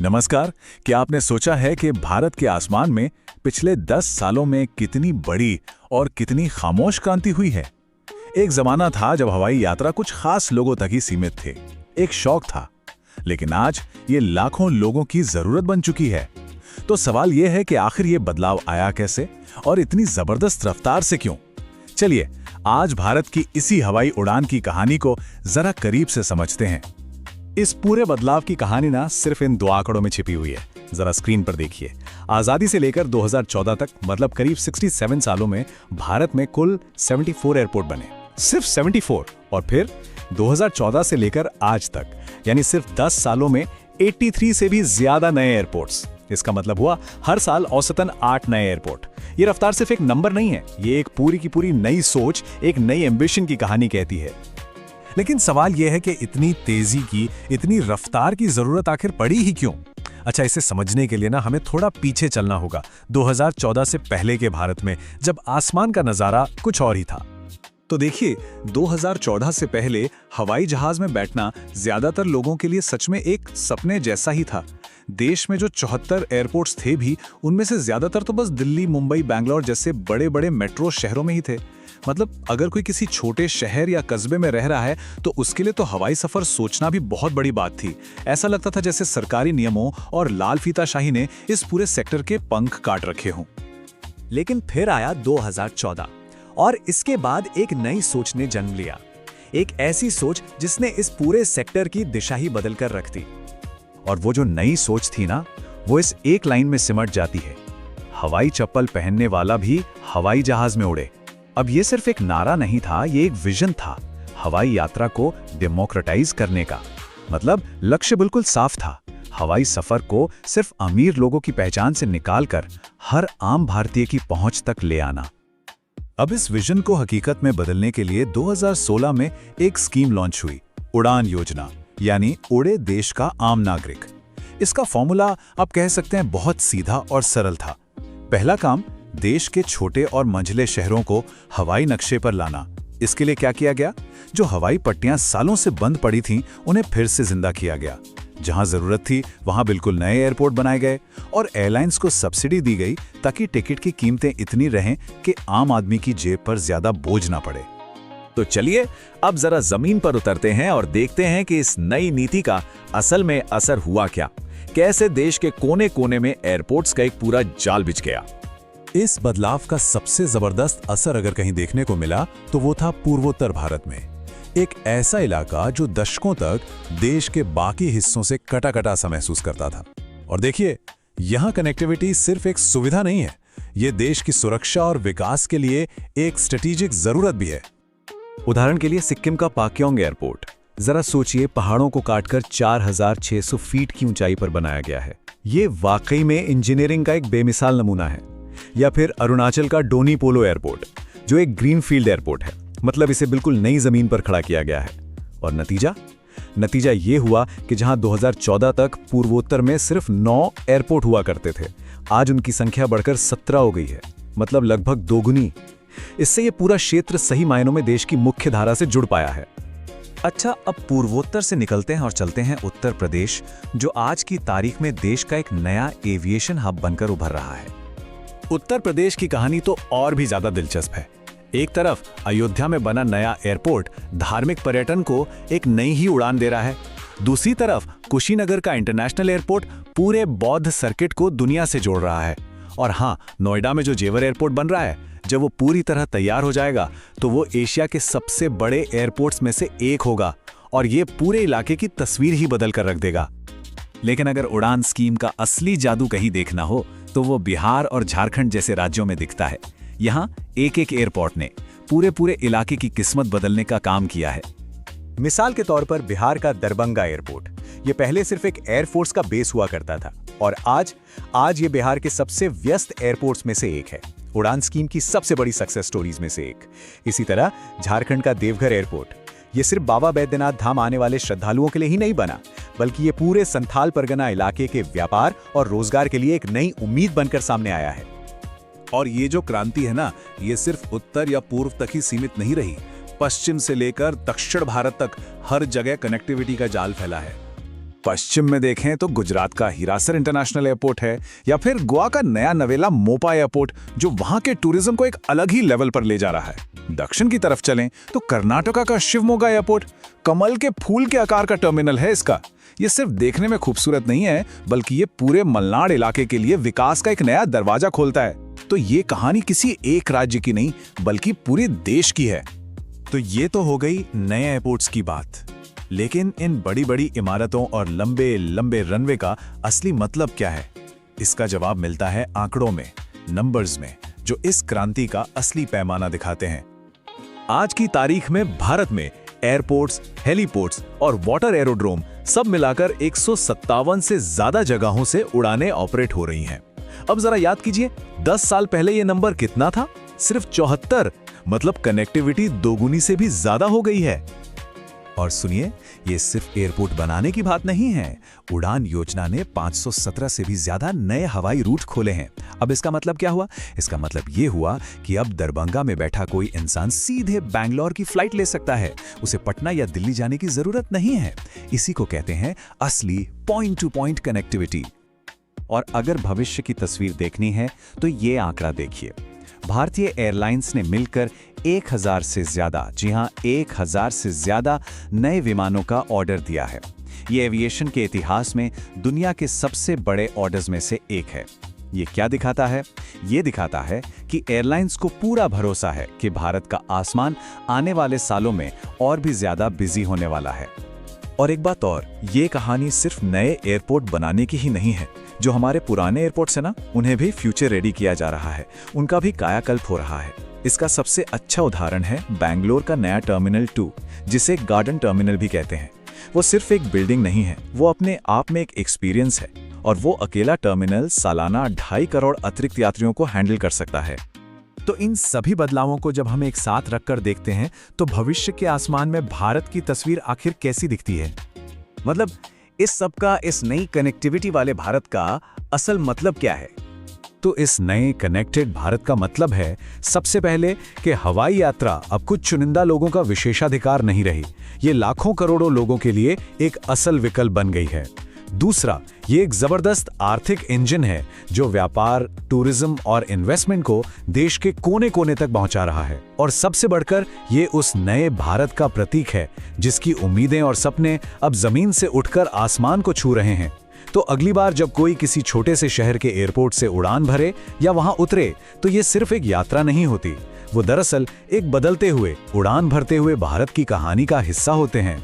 नमस्कार। क्या आपने सोचा है कि भारत के आसमान में पिछले 10 सालों में कितनी बड़ी और कितनी खामोश क्रांति हुई है? एक जमाना था जब हवाई यात्रा कुछ खास लोगों तक ही सीमित थे, एक शौक था, लेकिन आज ये लाखों लोगों की जरूरत बन चुकी है। तो सवाल ये है कि आखिर ये बदलाव आया कैसे और इतनी जबरदस्त रफ्तार से क्यों? चलिए आज भारत की इसी हवाई उड़ान की कहानी को जरा करीब से समझते हैं। इस पूरे बदलाव की कहानी ना सिर्फ इन 2 आंकड़ों में छिपी हुई है। जरा स्क्रीन पर देखिए। आजादी से लेकर 2014 तक मतलब करीब 67 सालों में भारत में कुल 74 एयरपोर्ट बने, सिर्फ 74। और फिर 2014 से लेकर आज तक यानी सिर्फ 10 सालों में 83 से भी ज्यादा नए एयरपोर्ट्स। इसका मतलब हुआ हर साल औसतन 8 नए एयरपोर्ट। ये रफ्तार सिर्फ एक नंबर नहीं है, ये एक पूरी की पूरी नई सोच, एक नई एम्बिशन की कहानी कहती है। लेकिन सवाल यह है कि इतनी तेजी की, इतनी रफ्तार की जरूरत आखिर पड़ी ही क्यों? अच्छा, इसे समझने के लिए ना हमें थोड़ा पीछे चलना होगा, 2014 से पहले के भारत में, जब आसमान का नजारा कुछ और ही था। तो देखिए, 2014 से पहले हवाई जहाज में बैठना ज्यादातर लोगों के लिए सच में एक सपने जैसा ही था। देश में जो 74 एयरपोर्ट्स थे भी, उनमें से ज्यादातर तो बस दिल्ली, मुंबई, बैंगलोर जैसे बड़े बड़े मेट्रो शहरों में ही थे। मतलब अगर कोई किसी छोटे शहर या कस्बे में रह रहा है तो उसके लिए तो हवाई सफर सोचना भी बहुत बड़ी बात थी। ऐसा लगता था जैसे सरकारी नियमों और लाल फीताशाही ने इस पूरे सेक्टर के पंख काट रखे हों। लेकिन फिर आया 2014 और इसके बाद एक नई सोच ने जन्म लिया। एक ऐसी सोच जिसने इस पूरे सेक्टर की दिशा ही बदल कर रख दी। और वो जो नई सोच थी ना, वो इस एक लाइन में सिमट जाती है: हवाई चप्पल पहनने वाला भी हवाई जहाज में उड़े। अब ये सिर्फ एक नारा नहीं था, ये एक विजन था, हवाई यात्रा को डेमोक्रेटाइज करने का। मतलब लक्ष्य बिल्कुल साफ था, हवाई सफर को सिर्फ अमीर लोगों की पहचान से निकालकर हर आम भारतीय की पहुंच तक ले आना। अब इस विजन को हकीकत में बदलने के लिए 2016 में एक स्कीम लॉन्च हुई, उड़ान योजना, यानी उड़े देश का आम नागरिक। इसका फॉर्मूला आप कह सकते हैं बहुत सीधा और सरल था। पहला काम, देश के छोटे और मंझले शहरों को हवाई नक्शे पर लाना। इसके लिए क्या किया गया? जो हवाई पट्टियां सालों से बंद पड़ी थीं, उन्हें फिर से जिंदा किया गया। जहां जरूरत थी वहां बिल्कुल नए एयरपोर्ट बनाए गए और एयरलाइंस को सब्सिडी दी गई ताकि टिकट की कीमतें इतनी रहें कि आम आदमी की जेब पर ज्यादा बोझ ना पड़े। तो चलिए अब जरा जमीन पर उतरते हैं और देखते हैं कि इस नई नीति का असल में असर हुआ क्या। कैसे देश के कोने कोने में एयरपोर्ट्स का एक पूरा जाल बिछ गया। इस बदलाव का सबसे जबरदस्त असर अगर कहीं देखने को मिला तो वो था पूर्वोत्तर भारत में। एक ऐसा इलाका जो दशकों तक देश के बाकी हिस्सों से कटा-कटा सा महसूस करता था। और देखिए, यहाँ कनेक्टिविटी सिर्फ एक सुविधा नहीं है, ये देश की सुरक्षा और विकास के लिए एक स्ट्रेटेजिक जरूरत भी है। उदाहरण के लिए सिक्किम का पाक्योंग एयरपोर्ट, जरा सोचिए, पहाड़ों को काटकर 4600 फीट की ऊंचाई पर बनाया गया है। ये वाकई में इंजीनियरिंग का एक बेमिसाल नमूना है। या फिर अरुणाचल का डोनी पोलो एयरपोर्ट, जो एक ग्रीनफील्ड एयरपोर्ट है, मतलब इसे बिल्कुल नई जमीन पर खड़ा किया गया है। और नतीजा ये हुआ कि जहां 2014 तक पूर्वोत्तर में सिर्फ 9 एयरपोर्ट हुआ करते थे, आज उनकी संख्या बढ़कर 17 हो गई है, मतलब लगभग दोगुनी। इससे ये पूरा क्षेत्र सही मायनों में देश की मुख्य धारा से जुड़ पाया है। अच्छा, अब पूर्वोत्तर से निकलते हैं और चलते हैं उत्तर प्रदेश, जो आज की तारीख में देश का एक नया एविएशन हब बनकर उभर रहा है। उत्तर प्रदेश की कहानी तो और भी ज्यादा दिलचस्प है। एक तरफ अयोध्या में बना नया एयरपोर्ट धार्मिक पर्यटन को एक नई ही उड़ान दे रहा है। दूसरी तरफ कुशीनगर का इंटरनेशनल एयरपोर्ट पूरे बौद्ध सर्किट को दुनिया से जोड़ रहा है। और हाँ, नोएडा में जो जेवर एयरपोर्ट बन रहा है, जब वो पूरी तरह तैयार हो जाएगा तो वो एशिया के सबसे बड़े एयरपोर्ट्स में से एक होगा और ये पूरे इलाके की तस्वीर ही बदल कर रख देगा। लेकिन अगर उड़ान स्कीम का असली जादू कहीं देखना हो तो वो बिहार और झारखंड जैसे राज्यों में दिखता है। यहाँ एक एक एयरपोर्ट ने पूरे इलाके की किस्मत बदलने का काम किया है। मिसाल के तौर पर बिहार का दरभंगा एयरपोर्ट, ये पहले सिर्फ एक एयरफोर्स का बेस हुआ करता था और आज ये बिहार के सबसे व्यस्त एयरपोर्ट्स में से एक है, उड़ान स्कीम की सबसे बड़ी सक्सेस स्टोरीज में से एक। इसी तरह झारखंड का देवघर एयरपोर्ट, ये सिर्फ बाबा बैद्यनाथ धाम आने वाले श्रद्धालुओं के लिए ही नहीं बना, बल्कि ये पूरे संथाल परगना इलाके के व्यापार और रोजगार के लिए एक नई उम्मीद बनकर सामने आया है। और ये जो क्रांति है ना, ये सिर्फ उत्तर या पूर्व तक ही सीमित नहीं रही, पश्चिम से लेकर दक्षिण भारत तक हर जगह कनेक्टिविटी का जाल फैला है। पश्चिम में देखें तो गुजरात का हीरासर इंटरनेशनल एयरपोर्ट है, या फिर गोवा का नया नवेला मोपा एयरपोर्ट जो वहां के टूरिज्म को एक अलग ही लेवल पर ले जा रहा है। दक्षिण की तरफ चलें तो कर्नाटका का शिवमोगा एयरपोर्ट कमल के फूल के आकार का टर्मिनल है इसका। ये सिर्फ देखने में खूबसूरत नहीं है, बल्कि ये पूरे मलनाड इलाके के लिए विकास का एक नया दरवाजा खोलता है। तो ये कहानी किसी एक राज्य की नहीं, बल्कि पूरे देश की है। तो ये तो हो गई नए एयरपोर्ट्स की बात, लेकिन इन बड़ी बड़ी इमारतों और लंबे लंबे रनवे का असली मतलब क्या है? इसका जवाब मिलता है आंकड़ों में, नंबर्स में, जो इस क्रांति का असली पैमाना दिखाते हैं। आज की तारीख में भारत में एयरपोर्ट्स, हेलीपोर्ट्स और वाटर एरोड्रोम सब मिलाकर 157 से ज्यादा जगहों से उड़ानें ऑपरेट हो रही हैं। अब जरा याद कीजिए, 10 साल पहले ये नंबर कितना था? सिर्फ 74। मतलब कनेक्टिविटी दोगुनी से भी ज्यादा हो गई है। और सुनिए, ये सिर्फ एयरपोर्ट बनाने की बात नहीं है। उड़ान योजना ने 517 से भी ज्यादा नए हवाई रूट खोले हैं। अब इसका मतलब क्या हुआ? इसका मतलब ये हुआ कि अब दरभंगा में बैठा कोई इंसान सीधे बैंगलोर की फ्लाइट ले सकता है। उसे पटना या दिल्ली जाने की जरूरत नहीं है। इसी को कहते हैं असली पॉइंट टू पॉइंट कनेक्टिविटी। और अगर भविष्य की तस्वीर देखनी है तो ये आंकड़ा देखिए। भारतीय एयरलाइंस ने मिलकर 1000 से ज्यादा, जी हां 1000 से ज्यादा नए विमानों का ऑर्डर दिया है। ये एविएशन के इतिहास में दुनिया के सबसे बड़े ऑर्डर्स में से एक है। ये क्या दिखाता है? ये दिखाता है कि एयरलाइंस को पूरा भरोसा है कि भारत का आसमान आने वाले सालों में और भी ज्यादा बिजी होने वाला है। और एक बात और, ये कहानी सिर्फ नए एयरपोर्ट बनाने की ही नहीं है। जो हमारे पुराने एयरपोर्ट्स हैं ना, उन्हें भी फ्यूचर रेडी किया जा रहा है। उनका भी कायाकल्प हो रहा है। इसका सबसे अच्छा उदाहरण है बैंगलोर का नया टर्मिनल 2, जिसे गार्डन टर्मिनल भी कहते हैं। वो सिर्फ एक बिल्डिंग नहीं है, वो अपने आप में एक एक्सपीरियंस है। और वो अकेला टर्मिनल सालाना 2.5 करोड़ अतिरिक्त यात्रियों को हैंडल कर सकता है। तो इन सभी बदलावों को जब हम एक साथ रखकर देखते हैं तो भविष्य के आसमान में भारत की तस्वीर आखिर कैसी दिखती है? मतलब इस सब का, इस नई कनेक्टिविटी वाले भारत का असल मतलब क्या है? तो इस नए कनेक्टेड भारत का मतलब है, सबसे पहले कि हवाई यात्रा अब कुछ चुनिंदा लोगों का विशेषाधिकार नहीं रही। ये लाखों करोड़ों लोगों के लिए एक असल विकल्प बन गई है। दूसरा, ये एक जबरदस्त आर्थिक इंजन है जो व्यापार, टूरिज्म और इन्वेस्टमेंट को देश के कोने कोने तक पहुंचा रहा है। और सबसे बढ़कर ये उस नए भारत का प्रतीक है जिसकी उम्मीदें और सपने अब जमीन से उठकर आसमान को छू रहे हैं। तो अगली बार जब कोई किसी छोटे से शहर के एयरपोर्ट से उड़ान भरे या वहां उतरे, तो ये सिर्फ एक यात्रा नहीं होती, वो दरअसल एक बदलते हुए, उड़ान भरते हुए भारत की कहानी का हिस्सा होते हैं।